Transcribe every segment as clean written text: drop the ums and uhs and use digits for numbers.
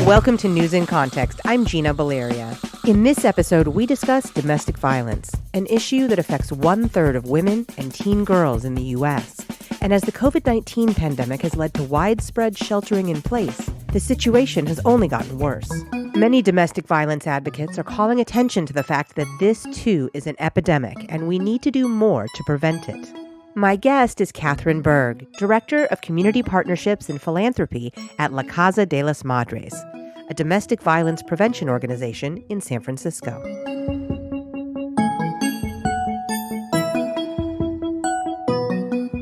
Welcome to News in Context. I'm Gina Valeria. In this episode, we discuss domestic violence, an issue that affects 1/3 of women and teen girls in the U.S. And as the COVID-19 pandemic has led to widespread sheltering in place, the situation has only gotten worse. Many domestic violence advocates are calling attention to the fact that this, too, is an epidemic, and we need to do more to prevent it. My guest is Katharine Berg, Director of Community Partnerships and Philanthropy at Casa de las Madres, a domestic violence prevention organization in San Francisco.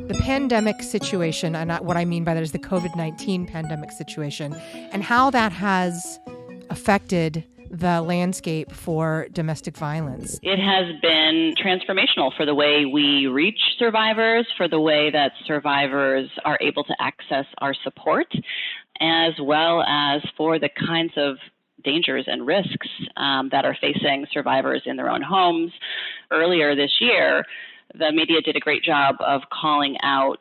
The pandemic situation, and what I mean by that is the COVID-19 pandemic situation, and how that has affected the landscape for domestic violence. It has been transformational for the way we reach survivors, for the way that survivors are able to access our support, as well as for the kinds of dangers and risks that are facing survivors in their own homes. Earlier this year, the media did a great job of calling out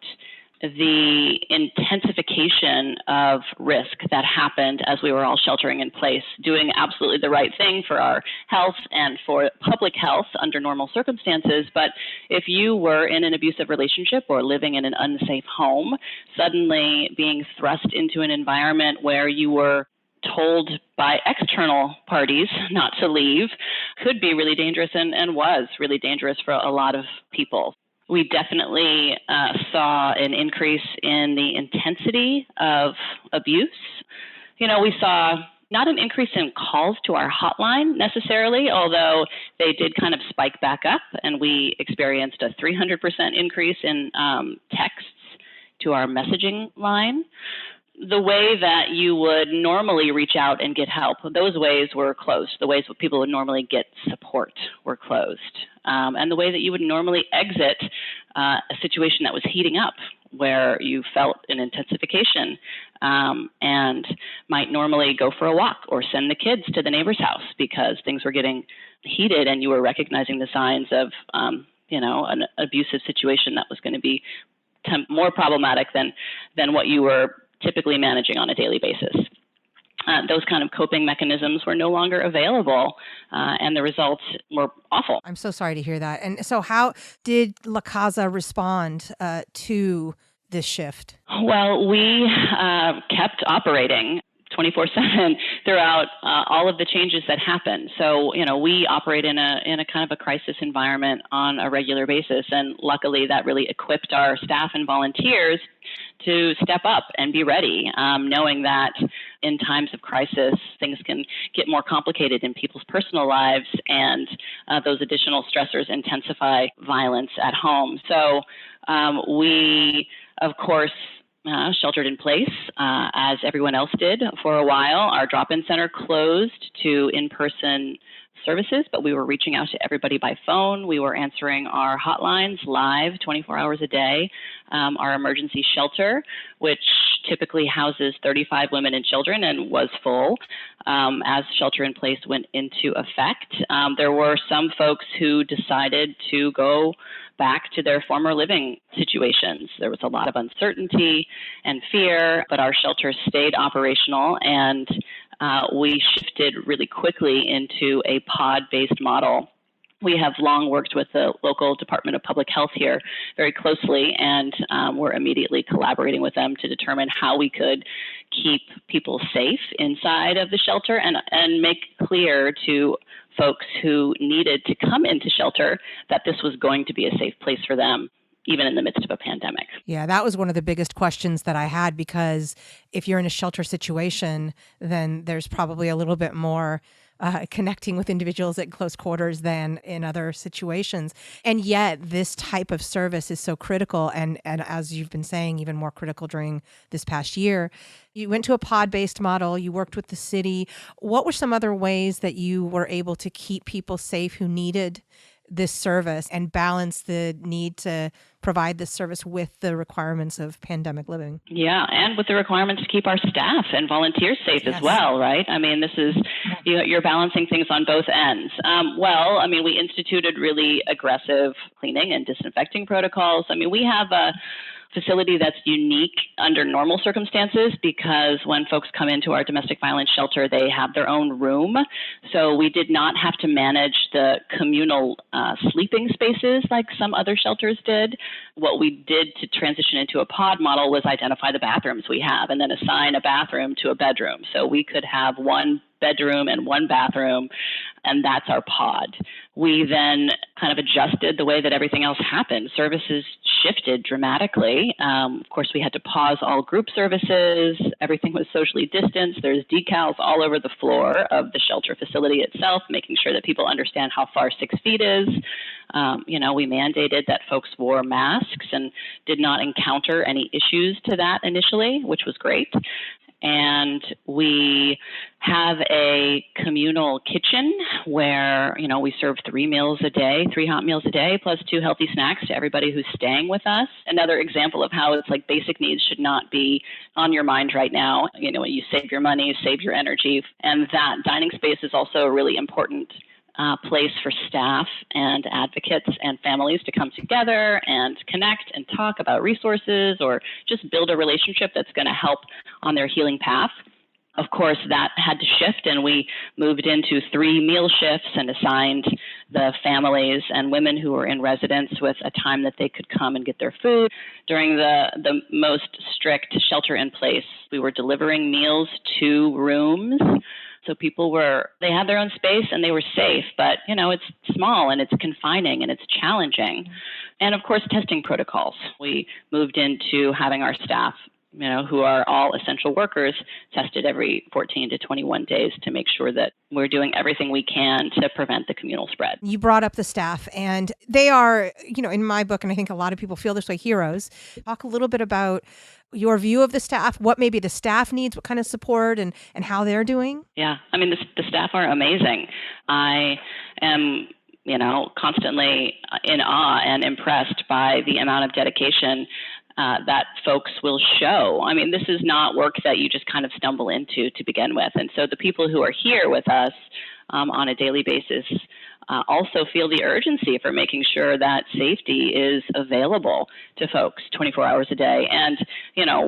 the intensification of risk that happened as we were all sheltering in place, doing absolutely the right thing for our health and for public health under normal circumstances. But if you were in an abusive relationship or living in an unsafe home, suddenly being thrust into an environment where you were told by external parties not to leave could be really dangerous and was really dangerous for a lot of people. We definitely saw an increase in the intensity of abuse. We saw not an increase in calls to our hotline necessarily, although they did kind of spike back up, and we experienced a 300% increase in texts to our messaging line. The way that you would normally reach out and get help, those ways were closed. The ways that people would normally get support were closed. And the way that you would normally exit a situation that was heating up, where you felt an intensification and might normally go for a walk or send the kids to the neighbor's house because things were getting heated and you were recognizing the signs of, an abusive situation that was going to be more problematic than what you were typically managing on a daily basis. Those kind of coping mechanisms were no longer available, and the results were awful. I'm so sorry to hear that. And so how did La Casa respond to this shift? Well, we kept operating 24/7 throughout all of the changes that happened. So, we operate in a kind of a crisis environment on a regular basis. And luckily that really equipped our staff and volunteers to step up and be ready, knowing that in times of crisis, things can get more complicated in people's personal lives, and those additional stressors intensify violence at home. So we, of course, sheltered in place, as everyone else did for a while. Our drop-in center closed to in-person services, but we were reaching out to everybody by phone. We were answering our hotlines live 24 hours a day. Our emergency shelter, which typically houses 35 women and children and was full as shelter in place went into effect. There were some folks who decided to go back to their former living situations. There was a lot of uncertainty and fear, but our shelter stayed operational, and we shifted really quickly into a pod-based model. We have long worked with the local Department of Public Health here very closely, and we're immediately collaborating with them to determine how we could keep people safe inside of the shelter and make clear to folks who needed to come into shelter that this was going to be a safe place for them, even in the midst of a pandemic. Yeah, that was one of the biggest questions that I had, because if you're in a shelter situation, then there's probably a little bit more connecting with individuals at close quarters than in other situations. And yet this type of service is so critical. And as you've been saying, even more critical during this past year. You went to a pod-based model. You worked with the city. What were some other ways that you were able to keep people safe who needed this service and balance the need to provide this service with the requirements of pandemic living? Yeah, and with the requirements to keep our staff and volunteers safe as well, right? I mean, this is, you're balancing things on both ends. We instituted really aggressive cleaning and disinfecting protocols. I mean, we have a facility that's unique under normal circumstances because when folks come into our domestic violence shelter, they have their own room. So we did not have to manage the communal sleeping spaces like some other shelters did. What we did to transition into a pod model was identify the bathrooms we have and then assign a bathroom to a bedroom. So we could have one bedroom and one bathroom, and that's our pod. We then kind of adjusted the way that everything else happened. Services shifted dramatically. Of course, we had to pause all group services. Everything was socially distanced. There's decals all over the floor of the shelter facility itself, making sure that people understand how far 6 feet is. We mandated that folks wore masks and did not encounter any issues to that initially, which was great. And we have a communal kitchen where, we serve 3 meals a day, 3 hot meals a day, plus 2 healthy snacks to everybody who's staying with us. Another example of how it's like basic needs should not be on your mind right now. You save your money, save your energy. And that dining space is also a really important place for staff and advocates and families to come together and connect and talk about resources or just build a relationship that's going to help on their healing path. Of course, that had to shift, and we moved into 3 meal shifts and assigned the families and women who were in residence with a time that they could come and get their food. During the most strict shelter in place, we were delivering meals to rooms. So they had their own space and they were safe, but, it's small and it's confining and it's challenging. And of course, testing protocols. We moved into having our staff, who are all essential workers, tested every 14 to 21 days to make sure that we're doing everything we can to prevent the communal spread. You brought up the staff, and they are, in my book, and I think a lot of people feel this way, heroes. Talk a little bit about your view of the staff, what maybe the staff needs, what kind of support, and how they're doing. Yeah, the staff are amazing. I am constantly in awe and impressed by the amount of dedication that folks will show. This is not work that you just kind of stumble into to begin with. And so the people who are here with us on a daily basis also feel the urgency for making sure that safety is available to folks 24 hours a day. And,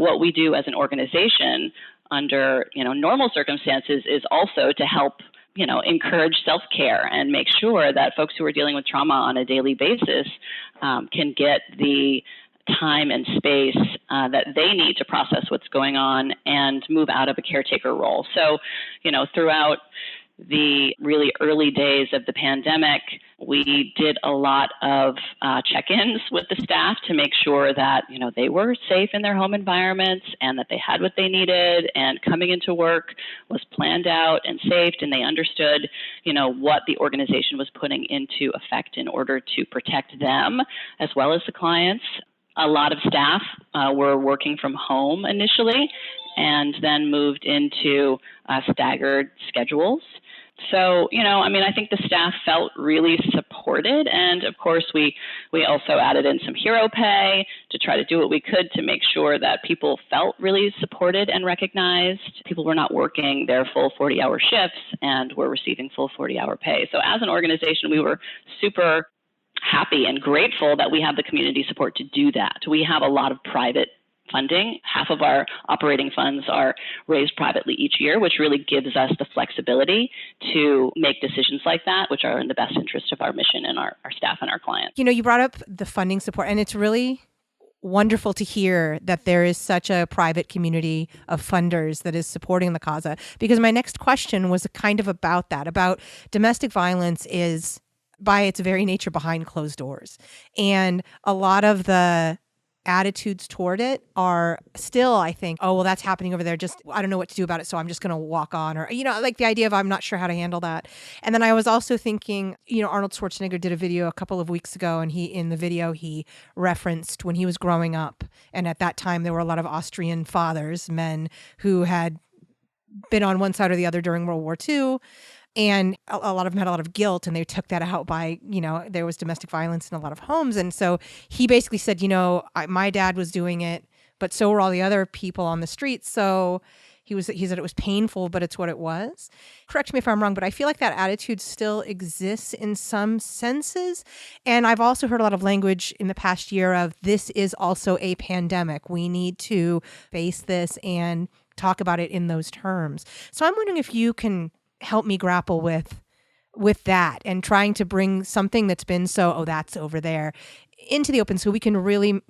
what we do as an organization under, normal circumstances is also to help encourage self-care and make sure that folks who are dealing with trauma on a daily basis can get the time and space that they need to process what's going on and move out of a caretaker role. So, throughout the really early days of the pandemic, we did a lot of check-ins with the staff to make sure that, they were safe in their home environments and that they had what they needed, and coming into work was planned out and safe, and they understood, what the organization was putting into effect in order to protect them as well as the clients. A lot of staff were working from home initially and then moved into staggered schedules. So, I think the staff felt really supported. And of course, we also added in some hero pay to try to do what we could to make sure that people felt really supported and recognized. People were not working their full 40-hour shifts and were receiving full 40-hour pay. So as an organization, we were super happy and grateful that we have the community support to do that. We have a lot of private funding. Half of our operating funds are raised privately each year, which really gives us the flexibility to make decisions like that, which are in the best interest of our mission and our staff and our clients. You brought up the funding support, and it's really wonderful to hear that there is such a private community of funders that is supporting the Casa, because my next question was kind of about that, about domestic violence is by its very nature behind closed doors. And a lot of the attitudes toward it are still, I think, oh, well, that's happening over there. Just, I don't know what to do about it, so I'm just going to walk on. Or, like the idea of I'm not sure how to handle that. And then I was also thinking, Arnold Schwarzenegger did a video a couple of weeks ago, and in the video, he referenced when he was growing up. And at that time, there were a lot of Austrian fathers, men who had been on one side or the other during World War II. And a lot of them had a lot of guilt, and they took that out by, there was domestic violence in a lot of homes. And so he basically said, my dad was doing it, but so were all the other people on the streets. So He said it was painful, but it's what it was. Correct me if I'm wrong, but I feel like that attitude still exists in some senses. And I've also heard a lot of language in the past year of this is also a pandemic. We need to face this and talk about it in those terms. So I'm wondering if you can help me grapple with that and trying to bring something that's been that's over there into the open so we can really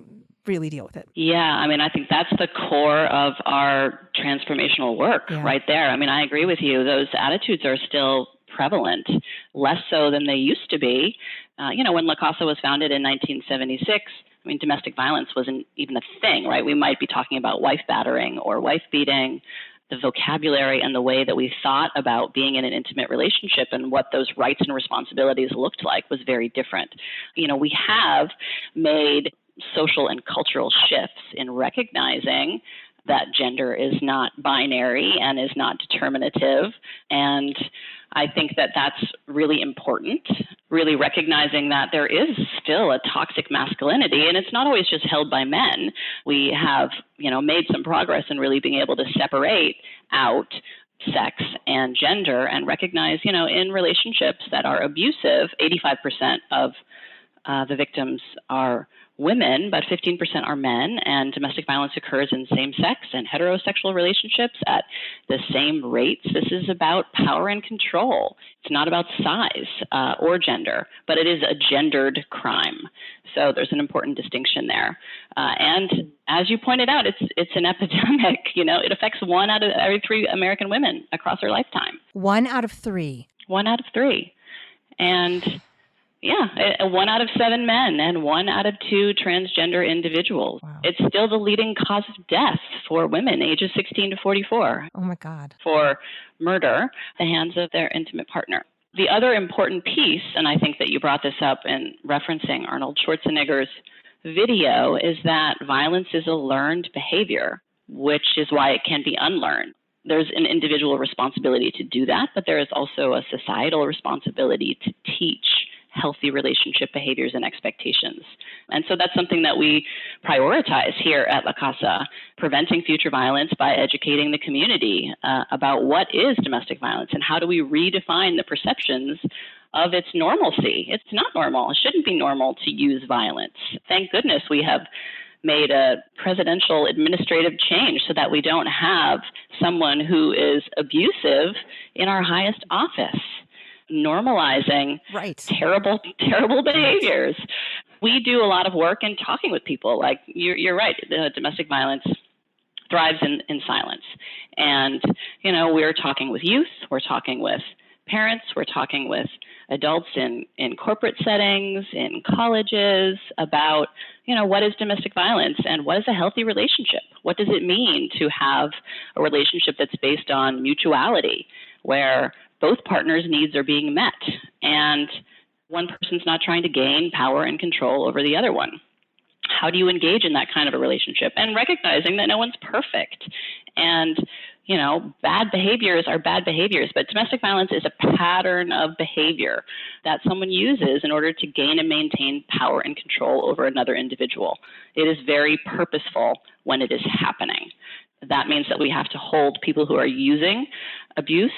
deal with it. Yeah, I mean, I think that's the core of our transformational work right there. I mean, I agree with you. Those attitudes are still prevalent, less so than they used to be. When La Casa was founded in 1976, I mean, domestic violence wasn't even a thing, right? We might be talking about wife battering or wife beating. The vocabulary and the way that we thought about being in an intimate relationship and what those rights and responsibilities looked like was very different. We have made social and cultural shifts in recognizing that gender is not binary and is not determinative. And I think that that's really important, really recognizing that there is still a toxic masculinity, and it's not always just held by men. We have, made some progress in really being able to separate out sex and gender and recognize, in relationships that are abusive, 85% of the victims are women, but 15% are men, and domestic violence occurs in same-sex and heterosexual relationships at the same rates. This is about power and control. It's not about size or gender, but it is a gendered crime. So there's an important distinction there. And as you pointed out, it's an epidemic. It affects 1 out of every 3 American women across their lifetime. 1 out of 3. 1 out of 3. And 1 out of 7 men and 1 out of 2 transgender individuals. Wow. It's still the leading cause of death for women ages 16 to 44. Oh my God. For murder at the hands of their intimate partner. The other important piece, and I think that you brought this up in referencing Arnold Schwarzenegger's video, is that violence is a learned behavior, which is why it can be unlearned. There's an individual responsibility to do that, but there is also a societal responsibility to teach healthy relationship behaviors and expectations. And so that's something that we prioritize here at La Casa, preventing future violence by educating the community about what is domestic violence and how do we redefine the perceptions of its normalcy. It's not normal. It shouldn't be normal to use violence. Thank goodness we have made a presidential administrative change so that we don't have someone who is abusive in our highest office, normalizing terrible behaviors. We do a lot of work in talking with people. Like you're right, the domestic violence thrives in silence. And, we're talking with youth, we're talking with parents, we're talking with adults in corporate settings, in colleges about, what is domestic violence and what is a healthy relationship? What does it mean to have a relationship that's based on mutuality, where both partners' needs are being met and one person's not trying to gain power and control over the other one? How do you engage in that kind of a relationship? And recognizing that no one's perfect. And, bad behaviors are bad behaviors, but domestic violence is a pattern of behavior that someone uses in order to gain and maintain power and control over another individual. It is very purposeful when it is happening. That means that we have to hold people who are using abuse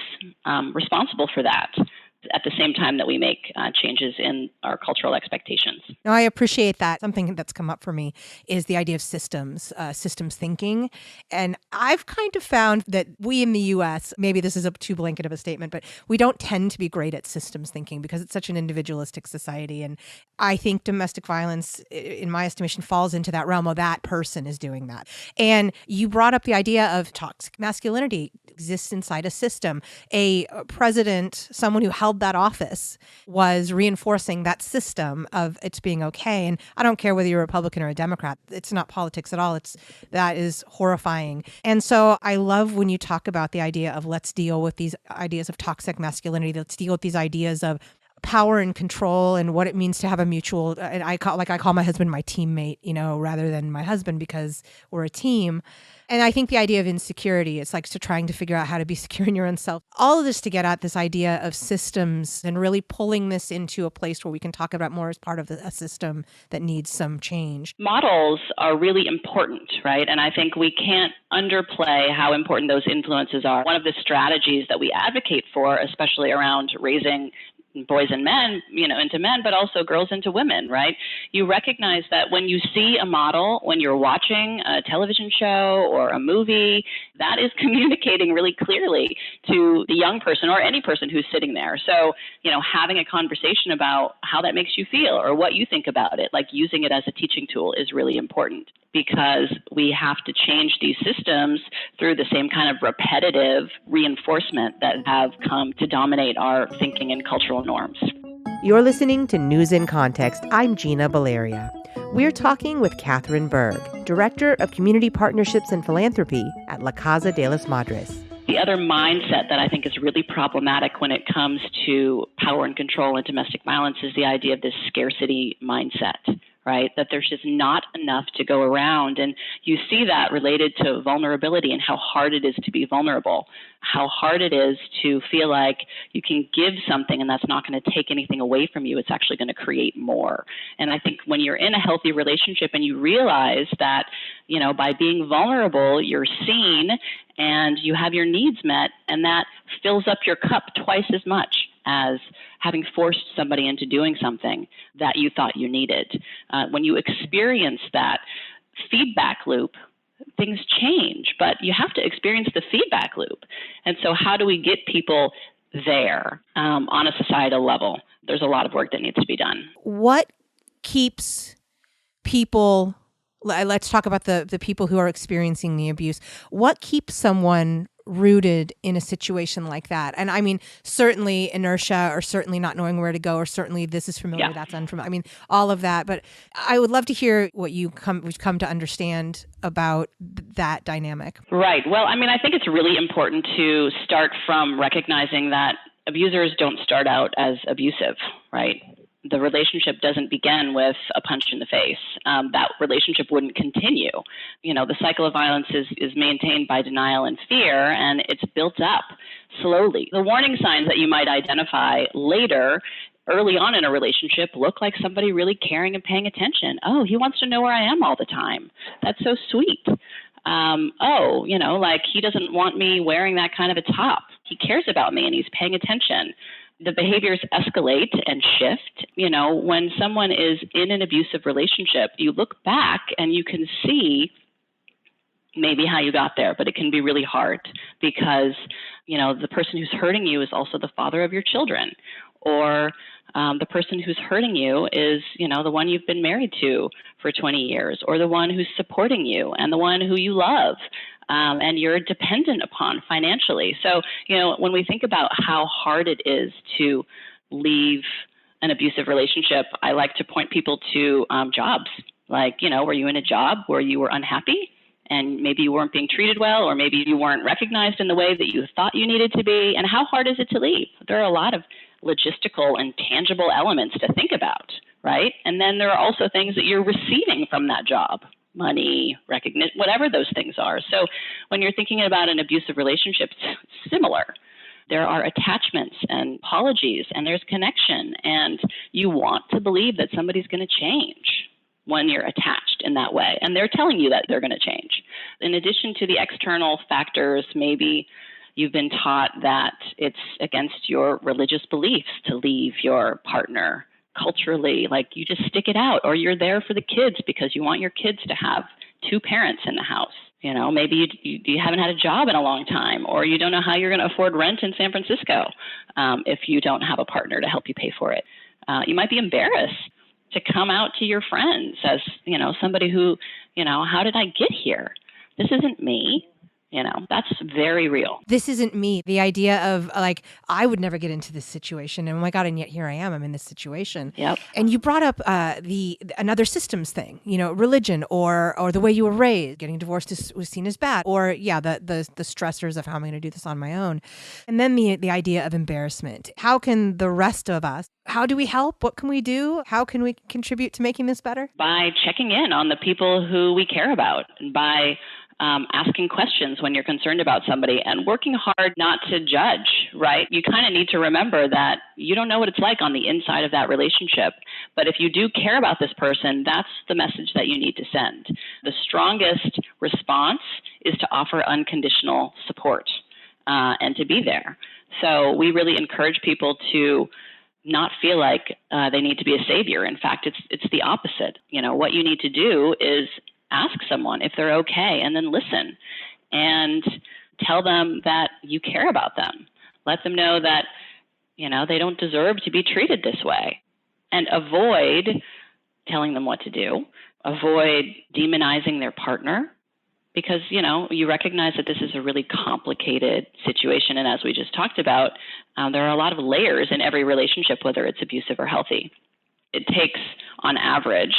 responsible for that, at the same time that we make changes in our cultural expectations. No, I appreciate that. Something that's come up for me is the idea of systems thinking. And I've kind of found that we in the U.S., maybe this is a too blanket of a statement, but we don't tend to be great at systems thinking because it's such an individualistic society. And I think domestic violence, in my estimation, falls into that realm of that person is doing that. And you brought up the idea of toxic masculinity exists inside a system. A president, someone who held that office, was reinforcing that system of it's being okay. And I don't care whether you're a Republican or a Democrat. It's not politics at all. That is horrifying. And so I love when you talk about the idea of let's deal with these ideas of toxic masculinity. Let's deal with these ideas of power and control and what it means to have a mutual, and I call my husband my teammate, rather than my husband, because we're a team. And I think the idea of insecurity, it's like trying to figure out how to be secure in your own self. All of this to get at this idea of systems and really pulling this into a place where we can talk about more as part of a system that needs some change. Models are really important, right? And I think we can't underplay how important those influences are. One of the strategies that we advocate for, especially around raising boys and men, into men, but also girls into women, right? You recognize that when you see a model, when you're watching a television show or a movie, that is communicating really clearly to the young person or any person who's sitting there. So, having a conversation about how that makes you feel or what you think about it, like using it as a teaching tool, is really important, because we have to change these systems through the same kind of repetitive reinforcement that have come to dominate our thinking and cultural norms. You're listening to News in Context. I'm Gina Valeria. We're talking with Katharine Berg, Director of Community Partnerships and Philanthropy at Casa de las Madres. The other mindset that I think is really problematic when it comes to power and control and domestic violence is the idea of this scarcity mindset, right? That there's just not enough to go around. And you see that related to vulnerability and how hard it is to be vulnerable, how hard it is to feel like you can give something and that's not going to take anything away from you. It's actually going to create more. And I think when you're in a healthy relationship and you realize that, by being vulnerable, you're seen and you have your needs met, and that fills up your cup twice as much as having forced somebody into doing something that you thought you needed. When you experience that feedback loop, things change, but you have to experience the feedback loop. And so how do we get people there on a societal level? There's a lot of work that needs to be done. What keeps people, let's talk about the people who are experiencing the abuse. What keeps someone rooted in a situation like that? And I mean, certainly inertia, or certainly not knowing where to go, or certainly this is familiar, that's unfamiliar. I mean, all of that. But I would love to hear what we've come to understand about that dynamic. Right. Well, I mean, I think it's really important to start from recognizing that abusers don't start out as abusive, right? The relationship doesn't begin with a punch in the face. That relationship wouldn't continue. The cycle of violence is maintained by denial and fear, and it's built up slowly. The warning signs that you might identify later, early on in a relationship, look like somebody really caring and paying attention. Oh, he wants to know where I am all the time. That's so sweet. Like he doesn't want me wearing that kind of a top. He cares about me and he's paying attention. The behaviors escalate and shift. When someone is in an abusive relationship, you look back and you can see maybe how you got there, but it can be really hard because, the person who's hurting you is also the father of your children, or the person who's hurting you is, the one you've been married to for 20 years, or the one who's supporting you and the one who you love. And you're dependent upon financially. So, when we think about how hard it is to leave an abusive relationship, I like to point people to jobs. Like, were you in a job where you were unhappy and maybe you weren't being treated well, or maybe you weren't recognized in the way that you thought you needed to be? And how hard is it to leave? There are a lot of logistical and tangible elements to think about, right? And then there are also things that you're receiving from that job. Money, recognition, whatever those things are. So when you're thinking about an abusive relationship, it's similar. There are attachments and apologies, and there's connection, and you want to believe that somebody's going to change when you're attached in that way, and they're telling you that they're going to change. In addition to the external factors, maybe you've been taught that it's against your religious beliefs to leave your partner. Culturally, like you just stick it out, or you're there for the kids because you want your kids to have two parents in the house. Maybe you haven't had a job in a long time, or you don't know how you're going to afford rent in San Francisco if you don't have a partner to help you pay for it. You might be embarrassed to come out to your friends as, somebody who, how did I get here? This isn't me. That's very real. This isn't me. The idea of like, I would never get into this situation. And oh my God, and yet here I am. I'm in this situation. Yep. And you brought up another systems thing, religion or the way you were raised. Getting divorced was seen as bad. Or the stressors of how am I going to do this on my own. And then the idea of embarrassment. How can the rest of us, how do we help? What can we do? How can we contribute to making this better? By checking in on the people who we care about, and by asking questions when you're concerned about somebody, and working hard not to judge, right? You kind of need to remember that you don't know what it's like on the inside of that relationship. But if you do care about this person, that's the message that you need to send. The strongest response is to offer unconditional support and to be there. So we really encourage people to not feel like they need to be a savior. In fact, it's the opposite. What you need to do is ask someone if they're okay, and then listen and tell them that you care about them. Let them know that, they don't deserve to be treated this way, and avoid telling them what to do. Avoid demonizing their partner, because, you recognize that this is a really complicated situation. And as we just talked about, there are a lot of layers in every relationship, whether it's abusive or healthy. It takes, on average,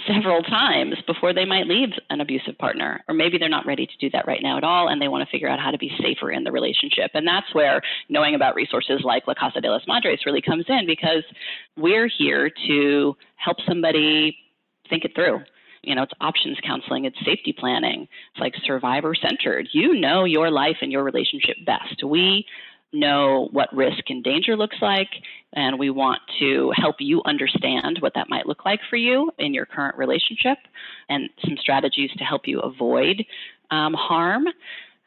several times before they might leave an abusive partner, or maybe they're not ready to do that right now at all, and they want to figure out how to be safer in the relationship. And that's where knowing about resources like La Casa de las Madres really comes in, because we're here to help somebody think it through. It's options counseling, it's safety planning, it's like survivor-centered. You know your life and your relationship best. We know what risk and danger looks like, and we want to help you understand what that might look like for you in your current relationship, and some strategies to help you avoid harm.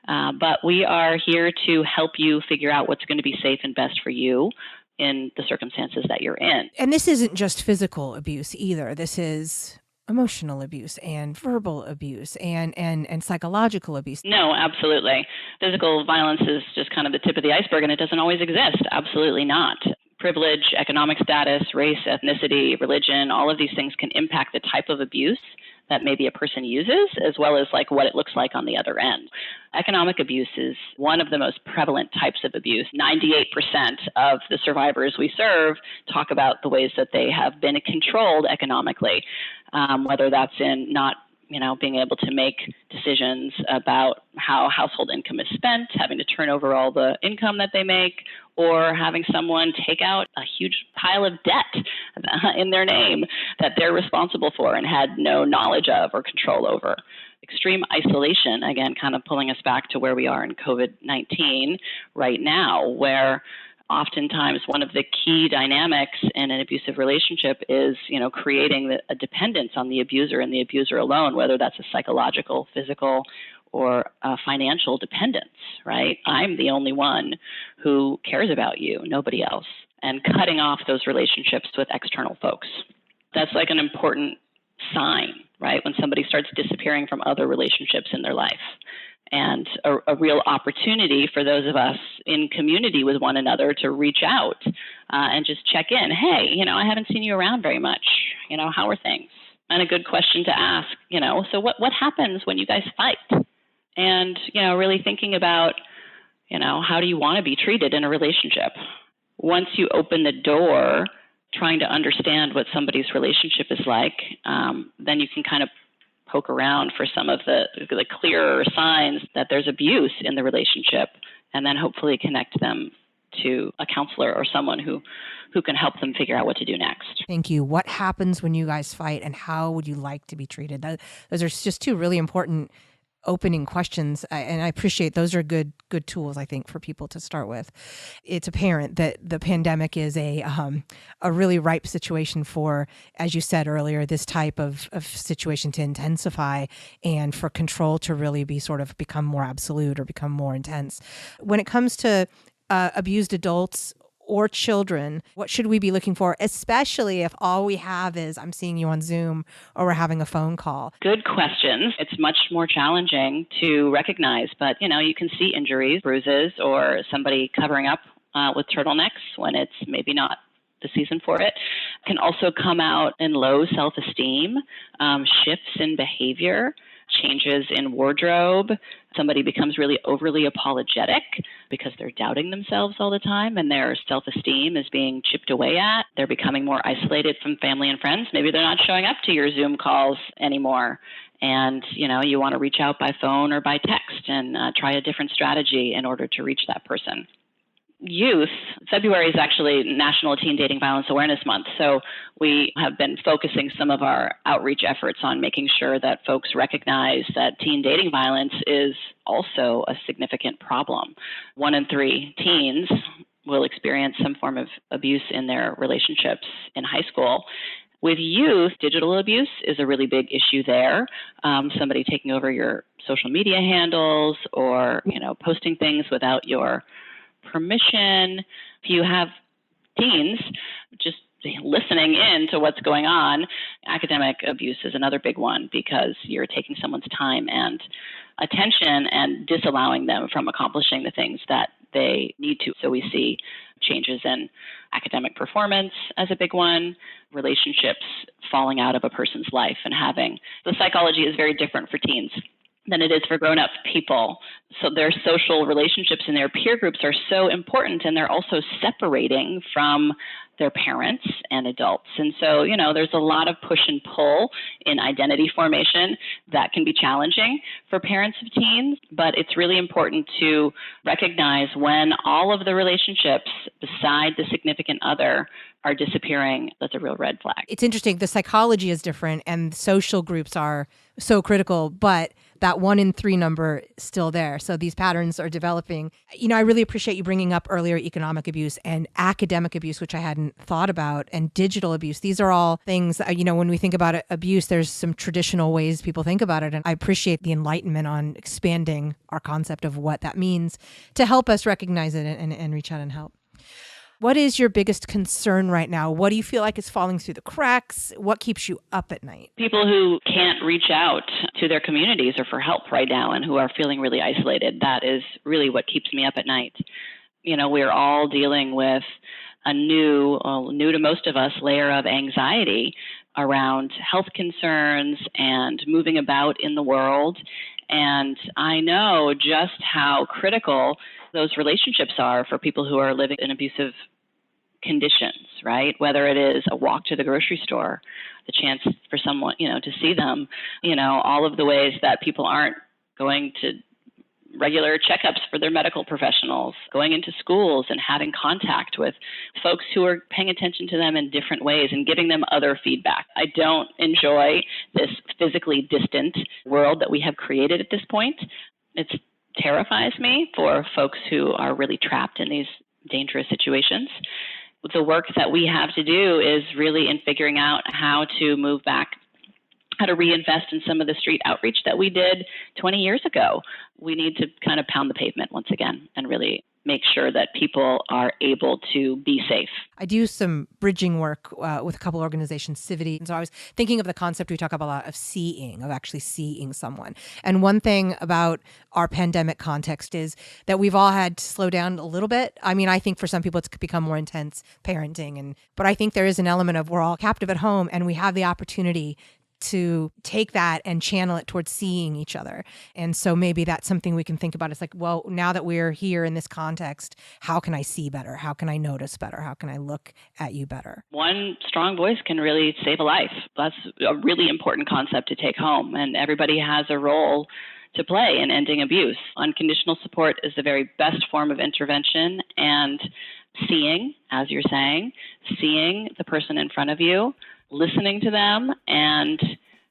But we are here to help you figure out what's going to be safe and best for you in the circumstances that you're in. And this isn't just physical abuse either. This is emotional abuse and verbal abuse and psychological abuse. No, absolutely. Physical violence is just kind of the tip of the iceberg, and it doesn't always exist. Absolutely not. Privilege, economic status, race, ethnicity, religion, all of these things can impact the type of abuse that maybe a person uses, as well as like what it looks like on the other end. Economic abuse is one of the most prevalent types of abuse. 98% of the survivors we serve talk about the ways that they have been controlled economically, whether that's in not being able to make decisions about how household income is spent, having to turn over all the income that they make, or having someone take out a huge pile of debt in their name that they're responsible for and had no knowledge of or control over. Extreme isolation, again, kind of pulling us back to where we are in COVID-19 right now, where oftentimes one of the key dynamics in an abusive relationship is, creating a dependence on the abuser and the abuser alone, whether that's a psychological, physical, or a financial dependence, right? I'm the only one who cares about you, nobody else. And cutting off those relationships with external folks. That's like an important sign, right? When somebody starts disappearing from other relationships in their life. And a real opportunity for those of us in community with one another to reach out and just check in. Hey, I haven't seen you around very much. How are things? And a good question to ask, so what happens when you guys fight? And, really thinking about, how do you want to be treated in a relationship? Once you open the door, trying to understand what somebody's relationship is like, then you can kind of poke around for some of the clearer signs that there's abuse in the relationship, and then hopefully connect them to a counselor or someone who can help them figure out what to do next. Thank you. What happens when you guys fight, and how would you like to be treated? Those are just two really important opening questions, and I appreciate those are good tools, I think, for people to start with. It's apparent that the pandemic is a really ripe situation for, as you said earlier, this type of situation to intensify, and for control to really be sort of become more absolute or become more intense. When it comes to abused adults or children, what should we be looking for, especially if all we have is I'm seeing you on Zoom or we're having a phone call? Good questions. It's much more challenging to recognize, but you can see injuries, bruises, or somebody covering up with turtlenecks when it's maybe not the season for it. Can also come out in low self-esteem, shifts in behavior, changes in wardrobe. Somebody becomes really overly apologetic because they're doubting themselves all the time and their self-esteem is being chipped away at. They're becoming more isolated from family and friends. Maybe they're not showing up to your Zoom calls anymore. And, you want to reach out by phone or by text and try a different strategy in order to reach that person. Youth, February is actually National Teen Dating Violence Awareness Month. So we have been focusing some of our outreach efforts on making sure that folks recognize that teen dating violence is also a significant problem. 1 in 3 teens will experience some form of abuse in their relationships in high school. With youth, digital abuse is a really big issue there. Somebody taking over your social media handles or, posting things without your permission. If you have teens just listening in to what's going on, academic abuse is another big one because you're taking someone's time and attention and disallowing them from accomplishing the things that they need to. So we see changes in academic performance as a big one, relationships falling out of a person's life and having. The psychology is very different for teens than it is for grown-up people. So their social relationships and their peer groups are so important, and they're also separating from their parents and adults. And so, there's a lot of push and pull in identity formation that can be challenging for parents of teens, but it's really important to recognize when all of the relationships beside the significant other are disappearing. That's a real red flag. It's interesting. The psychology is different and social groups are so critical, but that 1 in 3 number is still there. So these patterns are developing. I really appreciate you bringing up earlier economic abuse and academic abuse, which I hadn't thought about, and digital abuse. These are all things, when we think about abuse, there's some traditional ways people think about it. And I appreciate the enlightenment on expanding our concept of what that means to help us recognize it and reach out and help. What is your biggest concern right now? What do you feel like is falling through the cracks? What keeps you up at night? People who can't reach out to their communities or for help right now and who are feeling really isolated, that is really what keeps me up at night. We're all dealing with a new to most of us, layer of anxiety around health concerns and moving about in the world. And I know just how critical those relationships are for people who are living in abusive conditions, right? Whether it is a walk to the grocery store, the chance for someone, to see them, all of the ways that people aren't going to regular checkups for their medical professionals, going into schools and having contact with folks who are paying attention to them in different ways and giving them other feedback. I don't enjoy this physically distant world that we have created at this point. It terrifies me for folks who are really trapped in these dangerous situations. The work that we have to do is really in figuring out how to move back, how to reinvest in some of the street outreach that we did 20 years ago. We need to kind of pound the pavement once again and really make sure that people are able to be safe. I do some bridging work with a couple organizations, Civity. And so I was thinking of the concept we talk about a lot of seeing, of actually seeing someone. And one thing about our pandemic context is that we've all had to slow down a little bit. I mean, I think for some people it's become more intense parenting. But I think there is an element of we're all captive at home and we have the opportunity to take that and channel it towards seeing each other. And so maybe that's something we can think about. It's like, well, now that we're here in this context, how can I see better? How can I notice better? How can I look at you better? One strong voice can really save a life. That's a really important concept to take home. And everybody has a role to play in ending abuse. Unconditional support is the very best form of intervention. And seeing, as you're saying, seeing the person in front of you, listening to them and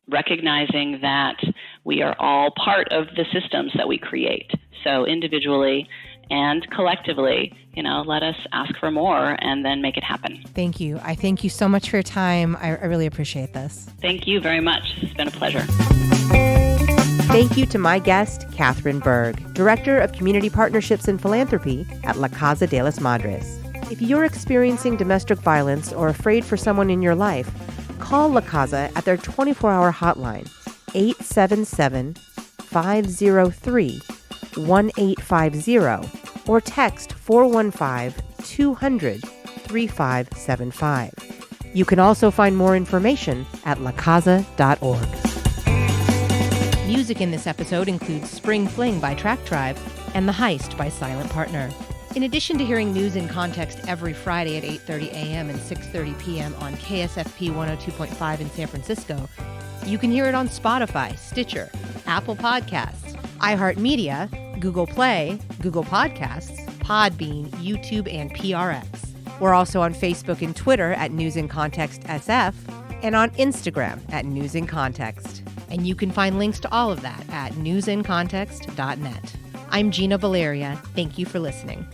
recognizing that we are all part of the systems that we create. So individually and collectively, let us ask for more and then make it happen. Thank you. I thank you so much for your time. I really appreciate this. Thank you very much. It's been a pleasure. Thank you to my guest, Katharine Berg, Director of Community Partnerships and Philanthropy at La Casa de las Madres. If you're experiencing domestic violence or afraid for someone in your life, call La Casa at their 24-hour hotline, 877-503-1850, or text 415-200-3575. You can also find more information at lacasa.org. Music in this episode includes Spring Fling by Track Tribe and The Heist by Silent Partner. In addition to hearing News in Context every Friday at 8:30 a.m. and 6:30 p.m. on KSFP 102.5 in San Francisco, you can hear it on Spotify, Stitcher, Apple Podcasts, iHeartMedia, Google Play, Google Podcasts, Podbean, YouTube, and PRX. We're also on Facebook and Twitter at News in Context SF and on Instagram at News in Context. And you can find links to all of that at newsincontext.net. I'm Gina Valeria. Thank you for listening.